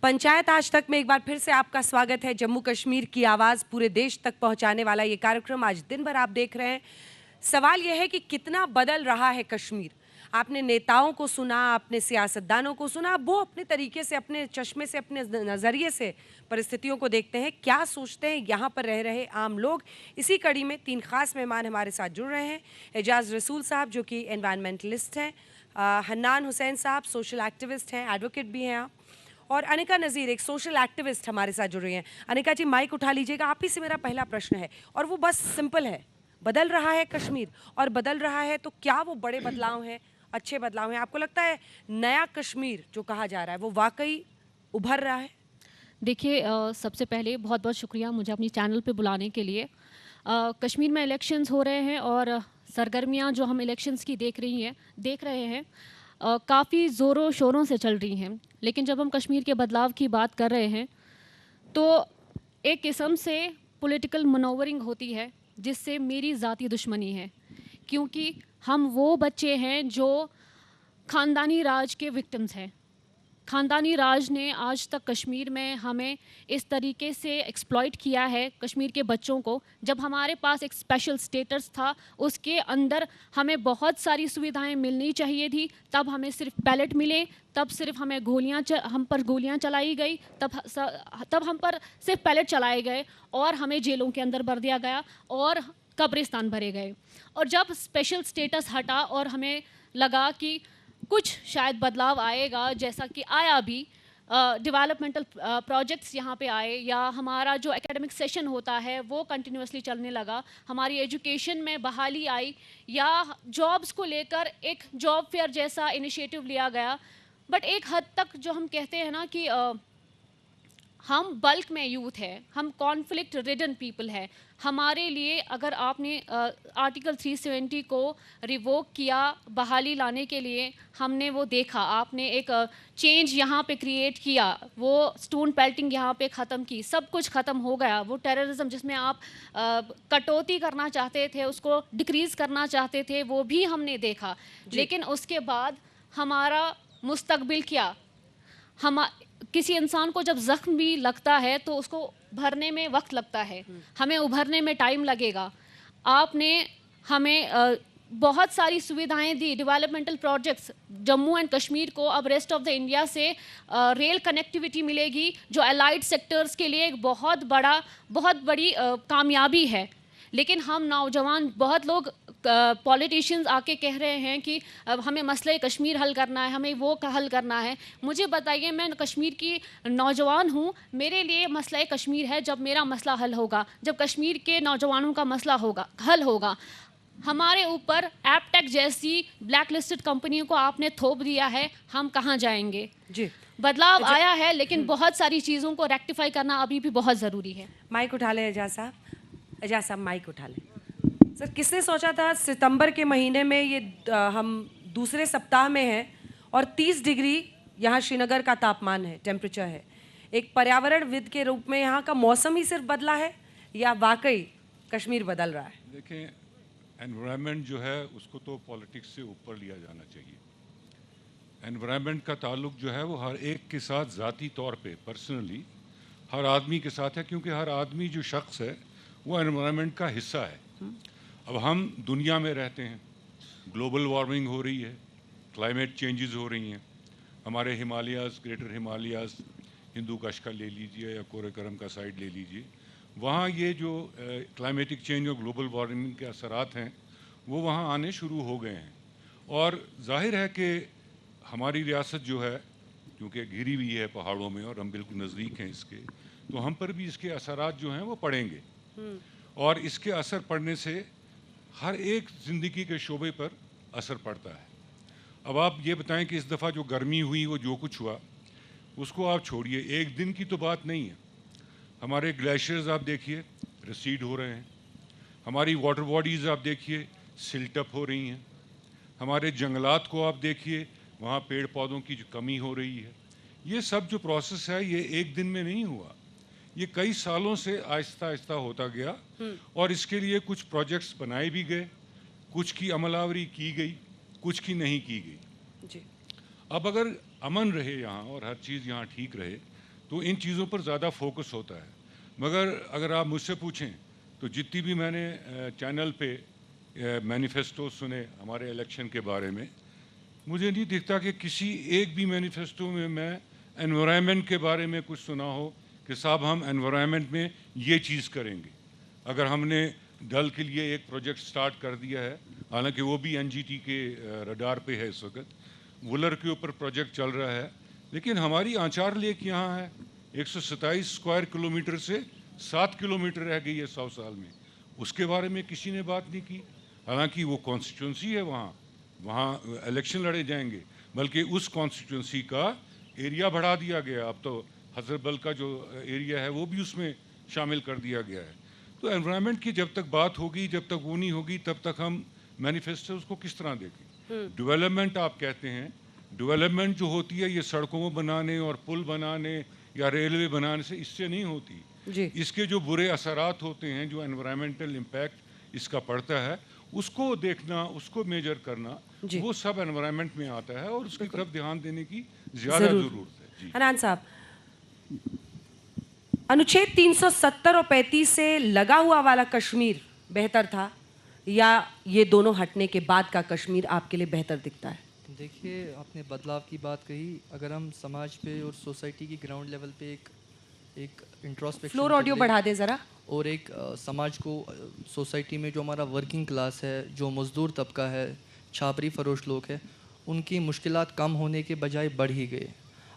पंचायत आज तक में एक बार फिर से आपका स्वागत है। जम्मू कश्मीर की आवाज़ पूरे देश तक पहुंचाने वाला ये कार्यक्रम आज दिन भर आप देख रहे हैं। सवाल यह है कि कितना बदल रहा है कश्मीर। आपने नेताओं को सुना, आपने सियासतदानों को सुना, वो अपने तरीके से, अपने चश्मे से, अपने नज़रिए से परिस्थितियों को देखते हैं। क्या सोचते हैं यहाँ पर रह रहे आम लोग? इसी कड़ी में 3 खास मेहमान हमारे साथ जुड़ रहे हैं। एजाज रसूल साहब जो कि एनवायरमेंटलिस्ट हैं, हन्नान हुसैन साहब सोशल एक्टिविस्ट हैं, एडवोकेट भी हैं आप, और अनिका नज़ीर एक सोशल एक्टिविस्ट हमारे साथ जुड़ रही हैं। अनिका जी माइक उठा लीजिएगा। आप ही से मेरा पहला प्रश्न है और वो बस सिंपल है। बदल रहा है कश्मीर, और बदल रहा है तो क्या वो बड़े बदलाव हैं, अच्छे बदलाव हैं? आपको लगता है नया कश्मीर जो कहा जा रहा है वो वाकई उभर रहा है? देखिए, सबसे पहले बहुत बहुत शुक्रिया मुझे अपनी चैनल पे बुलाने के लिए। कश्मीर में इलेक्शंस हो रहे हैं और सरगर्मियां जो हम इलेक्शंस की देख रहे हैं काफ़ी ज़ोरों शोरों से चल रही हैं। लेकिन जब हम कश्मीर के बदलाव की बात कर रहे हैं तो एक किस्म से पॉलिटिकल मनोवरिंग होती है जिससे मेरी ज़ाती दुश्मनी है, क्योंकि हम वो बच्चे हैं जो ख़ानदानी राज के विक्टिम्स हैं। ख़ानदानी राज ने आज तक कश्मीर में हमें इस तरीके से एक्सप्लॉइट किया है, कश्मीर के बच्चों को। जब हमारे पास एक स्पेशल स्टेटस था, उसके अंदर हमें बहुत सारी सुविधाएं मिलनी चाहिए थी, तब हमें सिर्फ पैलेट मिले, तब सिर्फ हमें हम पर गोलियां चलाई गई, तब हम पर सिर्फ पैलेट चलाए गए और हमें जेलों के अंदर भर दिया गया और कब्रिस्तान भरे गए। और जब स्पेशल स्टेटस हटा और हमें लगा कि कुछ शायद बदलाव आएगा, जैसा कि आया भी, डेवलपमेंटल प्रोजेक्ट्स यहाँ पे आए, या हमारा जो एकेडमिक सेशन होता है वो कंटिन्यूसली चलने लगा, हमारी एजुकेशन में बहाली आई, या जॉब्स को लेकर एक जॉब फेयर जैसा इनिशिएटिव लिया गया। बट एक हद तक जो हम कहते हैं ना कि हम बल्क में यूथ है, हम कॉन्फ्लिक्ट रिडन पीपल है। हमारे लिए अगर आपने आर्टिकल 370 को रिवोक किया बहाली लाने के लिए, हमने वो देखा, आपने एक चेंज यहाँ पे क्रिएट किया, वो स्टोन पेल्टिंग यहाँ पे ख़त्म की, सब कुछ ख़त्म हो गया। वो टेररिज्म जिसमें आप कटौती करना चाहते थे, उसको डिक्रीज़ करना चाहते थे, वो भी हमने देखा। लेकिन उसके बाद हमारा मुस्तकबिल क्या? हम किसी इंसान को जब ज़ख्म भी लगता है तो उसको भरने में वक्त लगता है, हमें उभरने में टाइम लगेगा। आपने हमें बहुत सारी सुविधाएं दी, developmental projects. Jammu and Kashmir को अब रेस्ट ऑफ द इंडिया से रेल कनेक्टिविटी मिलेगी, जो अलाइड सेक्टर्स के लिए एक बहुत बड़ी कामयाबी है। लेकिन हम नौजवान, बहुत लोग पॉलिटिशियंस आके कह रहे हैं कि हमें मसले कश्मीर हल करना है, हमें वो हल करना है। मुझे बताइए, मैं कश्मीर की नौजवान हूँ, मेरे लिए मसला कश्मीर है जब मेरा मसला हल होगा, जब कश्मीर के नौजवानों का मसला हल होगा। हमारे ऊपर एपटेक जैसी ब्लैक लिस्टेड कंपनियों को आपने थोप दिया है, हम कहाँ जाएंगे? जी, बदलाव आया है, लेकिन बहुत सारी चीज़ों को रेक्टिफाई करना अभी भी बहुत ज़रूरी है। माइक उठा लें एजाज साहब माइक उठा लें। सर, किसने सोचा था सितंबर के महीने में ये हम दूसरे सप्ताह में हैं और 30 डिग्री यहाँ श्रीनगर का तापमान है, टेम्परेचर है। एक पर्यावरणविद के रूप में यहाँ का मौसम ही सिर्फ बदला है या वाकई कश्मीर बदल रहा है? देखें, एनवायरनमेंट जो है उसको तो पॉलिटिक्स से ऊपर लिया जाना चाहिए। एनवायरनमेंट का ताल्लुक जो है वो हर एक के साथ ज़ाती तौर पे, पर्सनली हर आदमी के साथ है, क्योंकि हर आदमी जो शख्स है वो एनवायरनमेंट का हिस्सा है। अब हम दुनिया में रहते हैं, ग्लोबल वार्मिंग हो रही है, क्लाइमेट चेंजेस हो रही हैं। हमारे हिमालयाज़, ग्रेटर हिमालयाज़, हिंदू कश का ले लीजिए या कोरेकरम का साइड ले लीजिए, वहाँ ये जो क्लाइमेटिक चेंज और ग्लोबल वार्मिंग के असरात हैं वो वहाँ आने शुरू हो गए हैं। और जाहिर है कि हमारी रियासत जो है, क्योंकि घिरी हुई है पहाड़ों में और हम बिल्कुल नज़दीक हैं इसके, तो हम पर भी इसके असरात जो हैं वो पड़ेंगे। और इसके असर पड़ने से हर एक ज़िंदगी के शोबे पर असर पड़ता है। अब आप ये बताएं कि इस दफ़ा जो गर्मी हुई, वो जो कुछ हुआ उसको आप छोड़िए, एक दिन की तो बात नहीं है। हमारे ग्लेशियर्स आप देखिए रिसीड हो रहे हैं, हमारी वाटर बॉडीज़ आप देखिए सिल्ट अप हो रही हैं, हमारे जंगलात को आप देखिए, वहाँ पेड़ पौधों की जो कमी हो रही है। ये सब जो प्रोसेस है ये एक दिन में नहीं हुआ, ये कई सालों से आहिस्ता आहिस्ता होता गया। और इसके लिए कुछ प्रोजेक्ट्स बनाए भी गए, कुछ की अमलावरी की गई, कुछ की नहीं की गई जी। अब अगर अमन रहे यहाँ और हर चीज़ यहाँ ठीक रहे तो इन चीज़ों पर ज़्यादा फोकस होता है। मगर अगर आप मुझसे पूछें तो जितनी भी मैंने चैनल पे मैनिफेस्टो सुने हमारे इलेक्शन के बारे में, मुझे नहीं दिखता कि किसी एक भी मैनिफेस्टो में मैं एनवायरनमेंट के बारे में कुछ सुना हो कि साहब हम एनवायरनमेंट में ये चीज़ करेंगे। अगर हमने डल के लिए एक प्रोजेक्ट स्टार्ट कर दिया है, हालांकि वो भी एनजीटी के रडार पे है इस वक्त, वुलर के ऊपर प्रोजेक्ट चल रहा है, लेकिन हमारी आंचार लेक यहाँ है 127 स्क्वायर किलोमीटर से 7 किलोमीटर रह गई है 100 साल में, उसके बारे में किसी ने बात नहीं की। हालांकि वो कॉन्स्टिट्यूंसी है, वहाँ इलेक्शन लड़े जाएंगे, बल्कि उस कॉन्स्टिट्यूंसी का एरिया बढ़ा दिया गया। अब तो हजरतबल का जो एरिया है वो भी उसमें शामिल कर दिया गया है। तो एनवायरनमेंट की जब तक बात होगी, जब तक वो नहीं होगी, तब तक हम मैनिफेस्टो उसको किस तरह देखें। डेवलपमेंट आप कहते हैं, डेवलपमेंट जो होती है ये सड़कों को बनाने और पुल बनाने या रेलवे बनाने से इससे नहीं होती जी। इसके जो बुरे असरात होते हैं, जो एनवायरमेंटल इम्पैक्ट इसका पड़ता है, उसको देखना, उसको मेजर करना, वो सब एनवायरनमेंट में आता है और उसकी तरफ ध्यान देने की ज़्यादा ज़रूरत है। जी हनान साहब, अनुच्छेद 370 और 35 से लगा हुआ वाला कश्मीर बेहतर था या ये दोनों हटने के बाद का कश्मीर आपके लिए बेहतर दिखता है? देखिए, आपने बदलाव की बात कही। अगर हम समाज पे और सोसाइटी की ग्राउंड लेवल पे एक इंट्रोस्पेक्शन, फ्लोर ऑडियो बढ़ा दे ज़रा, और एक समाज को, सोसाइटी में जो हमारा वर्किंग क्लास है, जो मज़दूर तबका है, छापरी फरोश लोग हैं, उनकी मुश्किलात कम होने के बजाय बढ़ ही गए।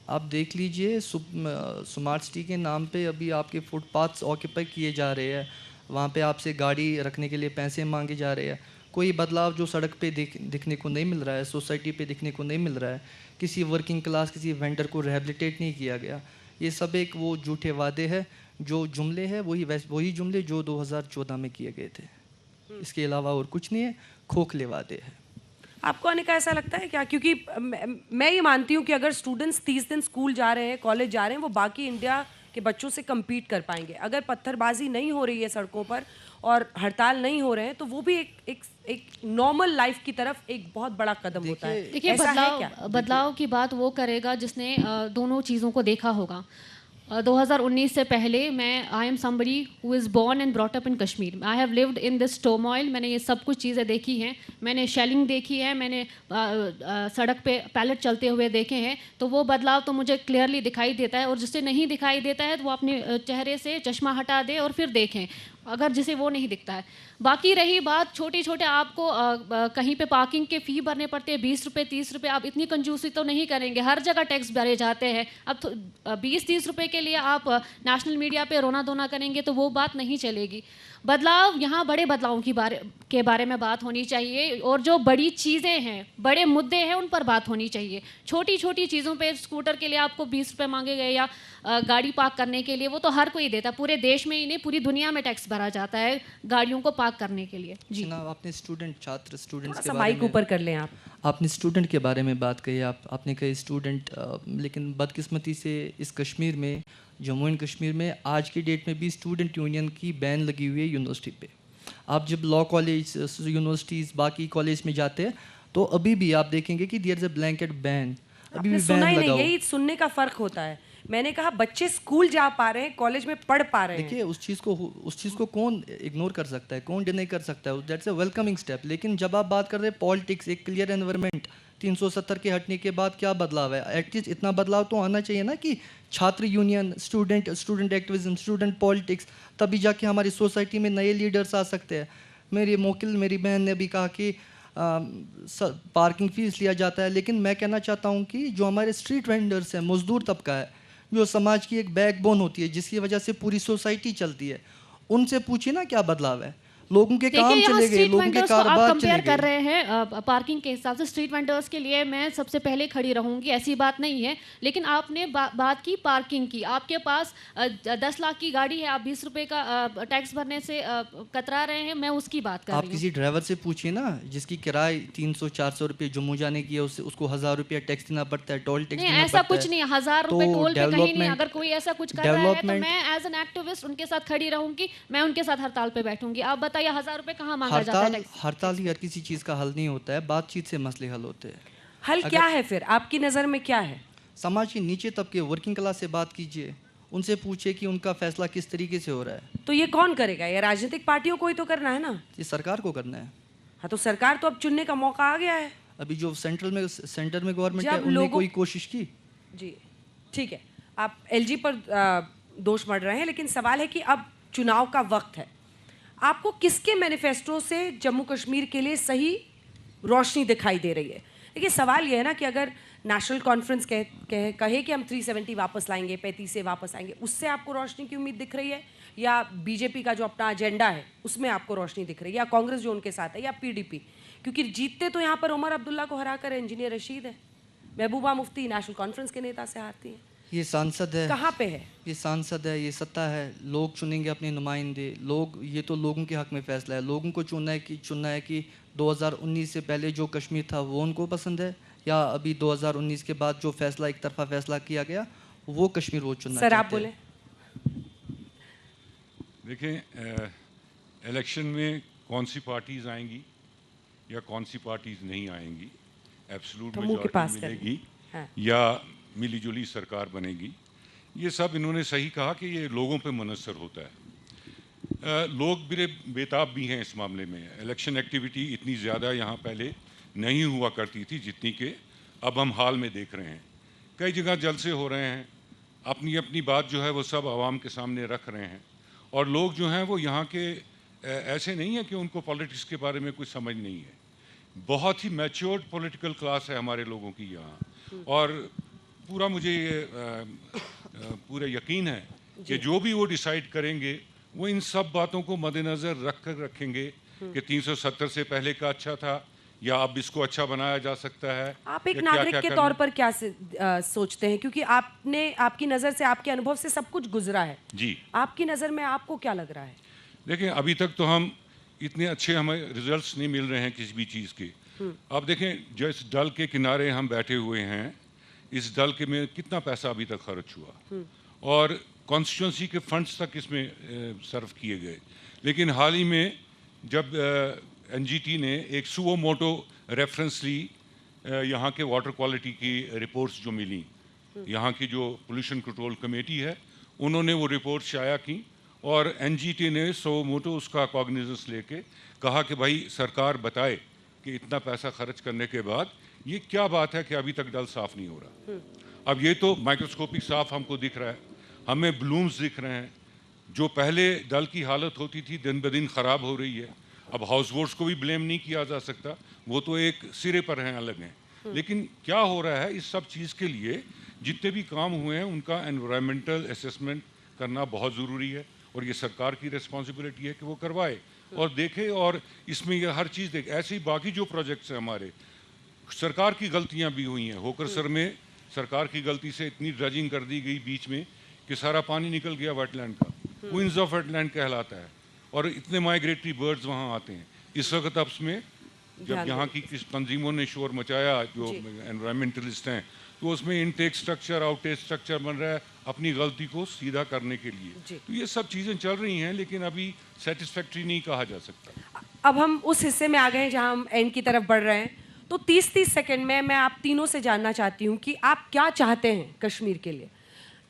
आप देख लीजिए, स्मार्ट सिटी के नाम पे अभी आपके फुटपाथ्स ऑक्यूपाई किए जा रहे हैं, वहाँ पे आपसे गाड़ी रखने के लिए पैसे मांगे जा रहे हैं। कोई बदलाव जो सड़क पे दिखने को नहीं मिल रहा है, सोसाइटी पे दिखने को नहीं मिल रहा है। किसी वर्किंग क्लास, किसी वेंडर को रिहेबिलिटेट नहीं किया गया। ये सब एक वो झूठे वादे हैं, जो जुमले हैं वही जुमले जो 2014 में किए गए थे। इसके अलावा और कुछ नहीं है, खोखले वादे हैं। आपको आने का ऐसा लगता है क्या? क्योंकि मैं ये मानती हूँ कि अगर स्टूडेंट्स 30 दिन स्कूल जा रहे हैं, कॉलेज जा रहे हैं, वो बाकी इंडिया के बच्चों से कम्पीट कर पाएंगे। अगर पत्थरबाजी नहीं हो रही है सड़कों पर और हड़ताल नहीं हो रहे हैं, तो वो भी एक नॉर्मल लाइफ की तरफ एक बहुत बड़ा कदम होता है। देखिए, ऐसा है क्या? बदलाव की बात वो करेगा जिसने दोनों चीज़ों को देखा होगा। 2019 से पहले I am somebody who is born and brought up in Kashmir. I have lived in this turmoil. मैंने ये सब कुछ चीज़ें देखी हैं। मैंने शेलिंग देखी है, मैंने सड़क पे पैलेट चलते हुए देखे हैं। तो वो बदलाव तो मुझे क्लियरली दिखाई देता है, और जिससे नहीं दिखाई देता है तो वो अपने चेहरे से चश्मा हटा दे और फिर देखें, अगर जिसे वो नहीं दिखता है। बाकी रही बात छोटे छोटे, आपको कहीं पे पार्किंग के फ़ी भरने पड़ते हैं 20 रुपये 30 रुपये। आप इतनी कंजूसी तो नहीं करेंगे, हर जगह टैक्स भरे जाते हैं। अब 20-30 रुपये के लिए आप नेशनल मीडिया पे रोना धोना करेंगे तो वो बात नहीं चलेगी। बदलाव, यहाँ बड़े बदलावों के बारे में बात होनी चाहिए, और जो बड़ी चीज़ें हैं, बड़े मुद्दे हैं, उन पर बात होनी चाहिए। छोटी छोटी चीज़ों पे, स्कूटर के लिए आपको 20 रुपये मांगे गए या गाड़ी पार्क करने के लिए, वो तो हर कोई देता है। पूरे देश में ही नहीं, पूरी दुनिया में टैक्स भरा जाता है गाड़ियों को पार्क करने के लिए। जी, आपने स्टूडेंट्स के बारे में ऊपर कर लें आप। आपने स्टूडेंट के बारे में बात कही। आपने कही स्टूडेंट, लेकिन बदकिस्मती से इस कश्मीर में, जम्मू एंड कश्मीर में आज की डेट में भी स्टूडेंट यूनियन की बैन लगी हुई है यूनिवर्सिटी पे। आप जब लॉ कॉलेज, यूनिवर्सिटीज़, बाकी कॉलेज में जाते हैं तो अभी भी आप देखेंगे कि there is a blanket ban. अभी भी सुना बैन ही लगा नहीं, हुआ। यही सुनने का फर्क होता है। मैंने कहा बच्चे स्कूल जा पा रहे हैं, कॉलेज में पढ़ पा रहे हैं। देखिए, उस चीज़ को कौन इग्नोर कर सकता है, कौन डिनाई कर सकता है? That's a welcoming step. लेकिन जब आप बात कर रहे हैं पॉलिटिक्स, एक क्लियर एनवायरनमेंट, 370 के हटने के बाद क्या बदलाव है? एटलीस्ट इतना बदलाव तो आना चाहिए ना कि छात्र union, student activism, student politics, तभी जाके हमारी सोसाइटी में नए लीडर्स आ सकते हैं। मेरी बहन ने भी कहा कि पार्किंग फीस लिया जाता है, लेकिन मैं कहना चाहता हूँ कि जो हमारे स्ट्रीट वेंडर्स हैं, मजदूर तबका है, जो समाज की एक बैकबोन होती है, जिसकी वजह से पूरी सोसाइटी चलती है, उनसे पूछिए ना क्या बदलाव है। लोगों के काम चले गए, लोगों के कारोबार चले गए। कर रहे हैं पार्किंग के हिसाब से। स्ट्रीट वेंडर्स के लिए मैं सबसे पहले खड़ी रहूंगी, ऐसी बात नहीं है। लेकिन आपने बात की पार्किंग की। आपके पास 10 लाख की गाड़ी है, आप 20 रुपए का टैक्स भरने से कतरा रहे हैं, मैं उसकी बात कर रही हूँ। आप किसी ड्राइवर से पूछिए ना, जिसकी किराए 300-400 रुपये जम्मू जाने की है, उसको 1000 रुपया टैक्स देना पड़ता है, टोल टैक्स देना पड़ता है। ऐसा कुछ नहीं है, 1000 रुपए टोल पे कहीं नहीं। अगर कोई ऐसा कुछ कर रहा है तो मैं एज एन एक्टिविस्ट उनके साथ खड़ी रहूंगी, मैं उनके साथ हड़ताल पे बैठूंगी। आप बताइए 1000 रुपए कहाँ मांगा जाता है? हड़ताल ही हर किसी चीज़ का हल नहीं होता है, बातचीत से मसले हल होते हैं। हल क्या है फिर आपकी नज़र में, क्या है? समाज के नीचे तबके वर्किंग क्लास से बात कीजिए, उनसे पूछिए कि उनका फैसला किस तरीके से हो रहा है। तो ये कौन करेगा? ये राजनीतिक पार्टियों को ही तो करना है ना। ये सरकार को करना है। हाँ, तो सरकार तो अब चुनने का मौका आ गया है। अभी जो सेंटर में गवर्नमेंट जब है, उन्होंने लोगों- कोई कोशिश की? जी ठीक है, आप एलजी पर दोष मढ़ रहे हैं, लेकिन सवाल है कि अब चुनाव का वक्त है। आपको किसके मैनिफेस्टो से जम्मू कश्मीर के लिए सही रोशनी दिखाई दे रही है? देखिए, सवाल यह है ना कि अगर नेशनल कॉन्फ्रेंस कहे कि हम 370 वापस लाएंगे, 35 से वापस आएंगे, उससे आपको रोशनी की उम्मीद दिख रही है, या बीजेपी का जो अपना एजेंडा है उसमें आपको रोशनी दिख रही है, या कांग्रेस जो उनके साथ है, या पीडीपी? क्योंकि जीतते तो यहाँ पर उमर अब्दुल्ला को हराकर इंजीनियर रशीद है, महबूबा मुफ्ती नेशनल कॉन्फ्रेंस के नेता से हारती है। ये सांसद है, कहाँ पे है? ये सांसद है, ये सत्ता है, लोग चुनेंगे अपने नुमाइंदे। लोग, ये तो लोगों के हक में फैसला है। लोगों को चुनना है कि 2019 से पहले जो कश्मीर था वो उनको पसंद है, या अभी 2019 के बाद जो फैसला, एक तरफा फैसला किया गया, वो कश्मीर वो चुनना सर, आप चाहते बोले। हैं। देखें, इलेक्शन में कौन सी पार्टीज आएंगी या कौन सी पार्टीज नहीं आएंगी, एब्सोल्यूट तो मुंह के पास मेजॉरिटी करें। मिलेगी हाँ। या मिलीजुली सरकार बनेगी, ये सब इन्होंने सही कहा कि ये लोगों पे मुनसर होता है। लोग बड़े बेताब भी हैं इस मामले में। इलेक्शन एक्टिविटी इतनी ज़्यादा यहाँ पहले नहीं हुआ करती थी जितनी कि अब हम हाल में देख रहे हैं। कई जगह जलसे हो रहे हैं, अपनी अपनी बात जो है वो सब आवाम के सामने रख रहे हैं, और लोग जो हैं वो यहाँ के ऐसे नहीं है कि उनको पॉलिटिक्स के बारे में कुछ समझ नहीं है। बहुत ही मैच्योर्ड पॉलिटिकल क्लास है हमारे लोगों की यहाँ, और पूरा मुझे ये पूरा यकीन है कि जो भी वो डिसाइड करेंगे वो इन सब बातों को मद्देनज़र रख कर रखेंगे कि 370 से पहले का अच्छा था या अब इसको अच्छा बनाया जा सकता है। आप एक या नागरिक क्या-क्या के करना- तौर पर क्या सोचते हैं? क्योंकि आपकी नज़र से, आपके अनुभव से सब कुछ गुजरा है। जी आपकी नज़र में आपको क्या लग रहा है? देखें, अभी तक तो हम इतने अच्छे हमें रिजल्ट्स नहीं मिल रहे हैं किसी भी चीज़ के। अब देखें, जिस डल के किनारे हम बैठे हुए हैं, इस डल के में कितना पैसा अभी तक खर्च हुआ और कॉन्स्टिट्यूंसी के फंड्स तक इसमें सर्व किए गए। लेकिन हाल ही में जब एनजीटी ने एक सुओ मोटो रेफरेंस ली, यहाँ के वाटर क्वालिटी की रिपोर्ट्स जो मिली, यहाँ की जो पोल्यूशन कंट्रोल कमेटी है, उन्होंने वो रिपोर्ट शाया की, और एनजीटी ने सुओ मोटो उसका कॉग्निजेंस लेके कहा कि भाई सरकार बताए कि इतना पैसा खर्च करने के बाद ये क्या बात है कि अभी तक डल साफ़ नहीं हो रहा। अब ये तो माइक्रोस्कोपिक साफ हमको दिख रहा है, हमें ब्लूम्स दिख रहे हैं। जो पहले डल की हालत होती थी दिन ब दिन ख़राब हो रही है। अब हाउस बोट्स को भी ब्लेम नहीं किया जा सकता, वो तो एक सिरे पर हैं, अलग हैं। लेकिन क्या हो रहा है, इस सब चीज़ के लिए जितने भी काम हुए हैं उनका एनवायरमेंटल असेसमेंट करना बहुत ज़रूरी है, और ये सरकार की रिस्पॉन्सिबिलिटी है कि वो करवाए और देखे, और इसमें ये हर चीज़ देखे। ऐसे ही बाकी जो प्रोजेक्ट्स हैं हमारे, सरकार की गलतियां भी हुई हैं। होकरसर में सरकार की गलती से इतनी ड्रेजिंग कर दी गई बीच में कि सारा पानी निकल गया वेटलैंड का, क्वींस ऑफ वेटलैंड कहलाता है, और इतने माइग्रेटरी बर्ड्स वहाँ आते हैं। इस वक्त अब उसमें जब यहाँ की किस तंजीमों ने शोर मचाया, जो एनवायरमेंटलिस्ट हैं, तो उसमें इनटेक स्ट्रक्चर, आउटटेक स्ट्रक्चर बन रहा है अपनी गलती को सीधा करने के लिए। तो ये सब चीज़ें चल रही हैं, लेकिन अभी सेटिस्फैक्ट्री नहीं कहा जा सकता। अब हम उस हिस्से में आ गए हैं जहां हम एंड की तरफ बढ़ रहे हैं। तो 30-30 सेकंड में मैं आप तीनों से जानना चाहती हूं कि आप क्या चाहते हैं कश्मीर के लिए,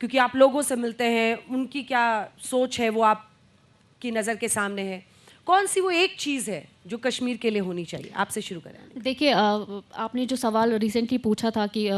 क्योंकि आप लोगों से मिलते हैं, उनकी क्या सोच है वो आपकी नज़र के सामने है। कौन सी वो एक चीज़ है जो कश्मीर के लिए होनी चाहिए? आपसे शुरू करें। देखिए, आपने जो सवाल रिसेंटली पूछा था कि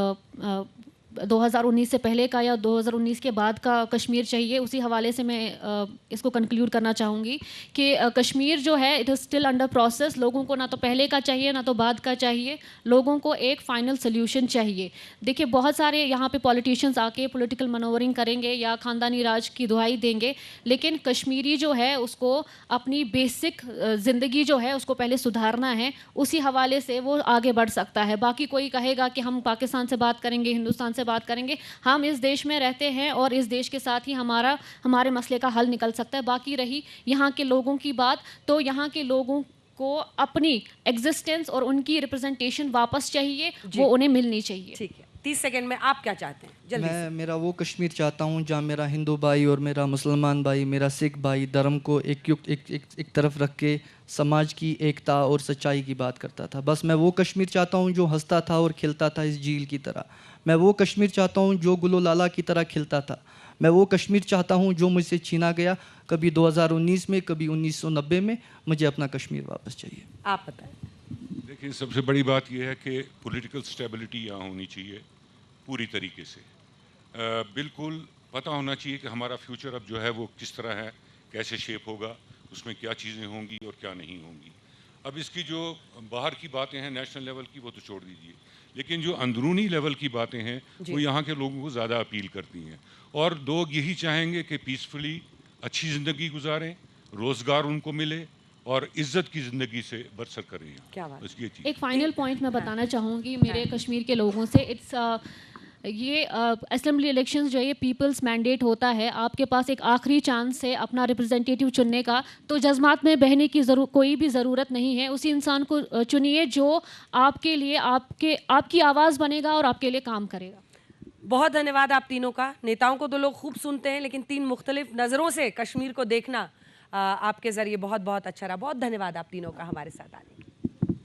2019 से पहले का या 2019 के बाद का कश्मीर चाहिए, उसी हवाले से मैं इसको कंक्लूड करना चाहूँगी कि कश्मीर जो है it is still under process. लोगों को ना तो पहले का चाहिए ना तो बाद का चाहिए, लोगों को एक फ़ाइनल सोल्यूशन चाहिए। देखिए, बहुत सारे यहाँ पे पॉलिटिशियंस आके पॉलिटिकल मनोवरिंग करेंगे या ख़ानदानी राज की दुहाई देंगे, लेकिन कश्मीरी जो है उसको अपनी बेसिक ज़िंदगी जो है उसको पहले सुधारना है, उसी हवाले से वो आगे बढ़ सकता है। बाकी कोई कहेगा कि हम पाकिस्तान से बात करेंगे, हिंदुस्तान से बात करेंगे, हम इस देश में रहते हैं और इस देश के साथ ही हमारे मसले का हल निकल सकता है। बाकी रही यहाँ के लोगों की बात, तो यहाँ के लोगों को अपनी एग्जिस्टेंस और उनकी रिप्रेजेंटेशन वापस चाहिए, वो उन्हें मिलनी चाहिए। ठीक है। 30 सेकंड में आप क्या चाहते हैं, जल्दी से। मैं मेरा वो कश्मीर चाहता हूँ जहाँ मेरा हिंदू भाई और मेरा मुसलमान भाई, मेरा सिख भाई धर्म को एक तरफ रख के समाज की एकता और सच्चाई की बात करता था। बस मैं वो कश्मीर चाहता हूँ जो हंसता था और खिलता था इस झील की तरह। मैं वो कश्मीर चाहता हूँ जो गुलो लाला की तरह खिलता था। मैं वो कश्मीर चाहता हूँ जो मुझसे छीना गया, कभी 2019 में, कभी 1990 में। मुझे अपना कश्मीर वापस चाहिए। आप बताएं। देखिए, सबसे बड़ी बात यह है कि पॉलिटिकल स्टेबिलिटी यहाँ होनी चाहिए पूरी तरीके से। बिल्कुल पता होना चाहिए कि हमारा फ्यूचर अब जो है वो किस तरह है, कैसे शेप होगा, उसमें क्या चीज़ें होंगी और क्या नहीं होंगी। अब इसकी जो बाहर की बातें हैं नेशनल लेवल की, वो तो छोड़ दीजिए, लेकिन जो अंदरूनी लेवल की बातें हैं वो यहाँ के लोगों को ज़्यादा अपील करती हैं। और लोग यही चाहेंगे कि पीसफुली अच्छी ज़िंदगी गुजारें, रोज़गार उनको मिले और इज्जत की ज़िंदगी से बसर करें यहाँ। क्या बात। बस ये चीज़। एक फाइनल पॉइंट मैं बताना चाहूँगी मेरे कश्मीर के लोगों से। ये असेंबली इलेक्शंस जो है ये पीपल्स मैंडेट होता है। आपके पास एक आखिरी चांस है अपना रिप्रेजेंटेटिव चुनने का, तो जज्बात में बहने की कोई भी ज़रूरत नहीं है। उसी इंसान को चुनिए जो आपके लिए आपकी आवाज़ बनेगा और आपके लिए काम करेगा। बहुत धन्यवाद आप तीनों का। नेताओं को तो लोग खूब सुनते हैं, लेकिन 3 मुख्तलिफ नज़रों से कश्मीर को देखना आपके ज़रिए बहुत बहुत अच्छा रहा। बहुत धन्यवाद आप तीनों का हमारे साथ आने के लिए।